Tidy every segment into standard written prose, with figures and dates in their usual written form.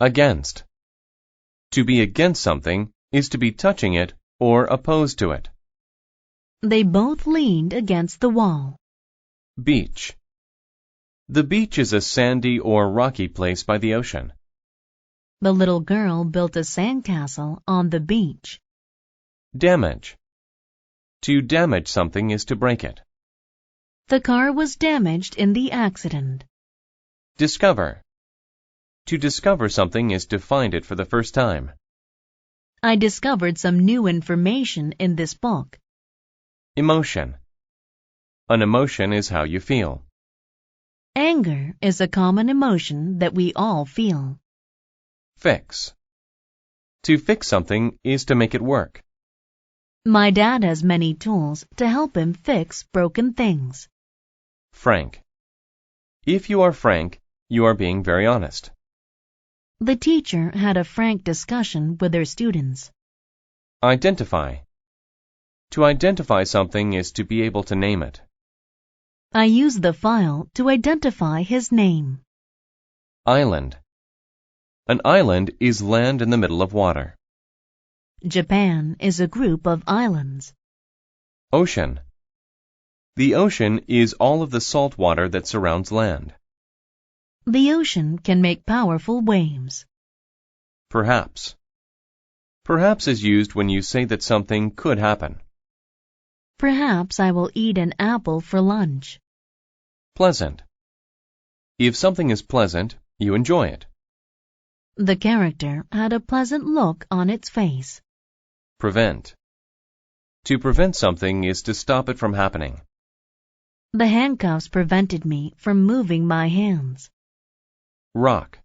Against. To be against something is to be touching it or opposed to it. They both leaned against the wall. Beach. The beach is a sandy or rocky place by the ocean. The little girl built a sandcastle on the beach. Damage. To damage something is to break it. The car was damaged in the accident. Discover. To discover something is to find it for the first time. I discovered some new information in this book. Emotion. An emotion is how you feel. Anger is a common emotion that we all feel. Fix. To fix something is to make it work. My dad has many tools to help him fix broken things. Frank. If you are frank, you are being very honest. The teacher had a frank discussion with her students. Identify. To identify something is to be able to name it. I used the file to identify his name. Island. An island is land in the middle of water. Japan is a group of islands. Ocean. The ocean is all of the salt water that surrounds land. The ocean can make powerful waves. Perhaps. Perhaps is used when you say that something could happen. Perhaps I will eat an apple for lunch. Pleasant. If something is pleasant, you enjoy it. The character had a pleasant look on its face. Prevent. To prevent something is to stop it from happening. The handcuffs prevented me from moving my hands. Rock.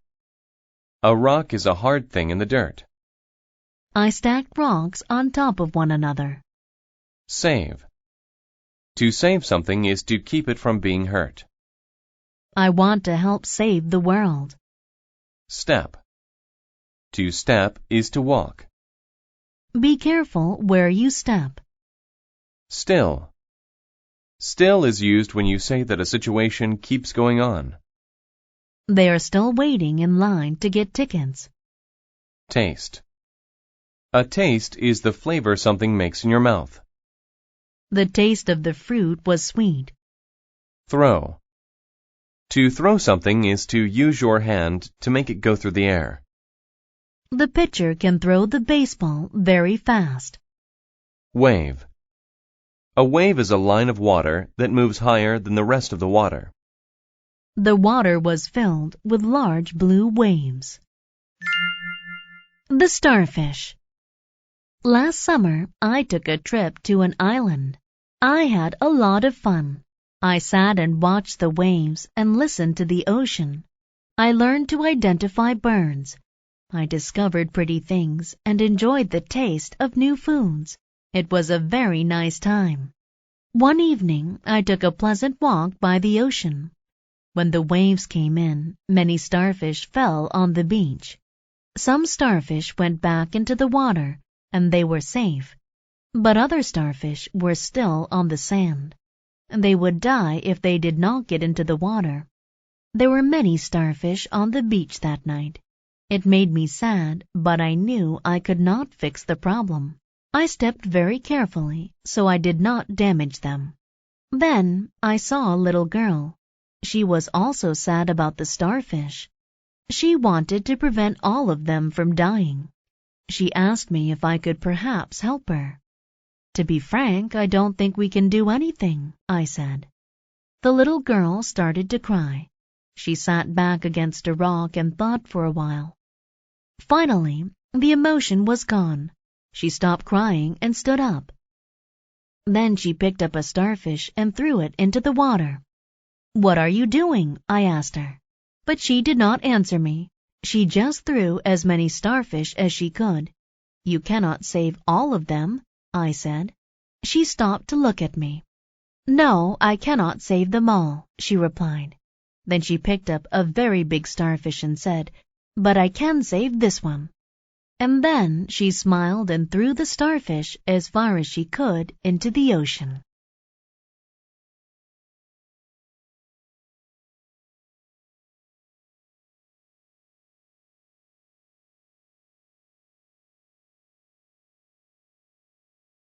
A rock is a hard thing in the dirt. I stacked rocks on top of one another. Save. To save something is to keep it from being hurt. I want to help save the world. Step. To step is to walk. Be careful where you step. Still. Still is used when you say that a situation keeps going on. They are still waiting in line to get tickets. Taste. A taste is the flavor something makes in your mouth. The taste of the fruit was sweet. Throw. To throw something is to use your hand to make it go through the air. The pitcher can throw the baseball very fast. Wave. A wave is a line of water that moves higher than the rest of the water. The water was filled with large blue waves. The starfish. Last summer, I took a trip to an island. I had a lot of fun. I sat and watched the waves and listened to the ocean. I learned to identify birds. I discovered pretty things and enjoyed the taste of new foods. It was a very nice time. One evening, I took a pleasant walk by the ocean. When the waves came in, many starfish fell on the beach. Some starfish went back into the water, and they were safe. But other starfish were still on the sand. They would die if they did not get into the water. There were many starfish on the beach that night. It made me sad, but I knew I could not fix the problem. I stepped very carefully, so I did not damage them. Then I saw a little girl. She was also sad about the starfish. She wanted to prevent all of them from dying. She asked me if I could perhaps help her. To be frank, I don't think we can do anything, I said. The little girl started to cry. She sat back against a rock and thought for a while. Finally, the emotion was gone. She stopped crying and stood up. Then she picked up a starfish and threw it into the water. "What are you doing?" I asked her. But she did not answer me. She just threw as many starfish as she could. "You cannot save all of them," I said. She stopped to look at me. "No, I cannot save them all," she replied. Then she picked up a very big starfish and said, "But I can save this one." And then she smiled and threw the starfish as far as she could into the ocean.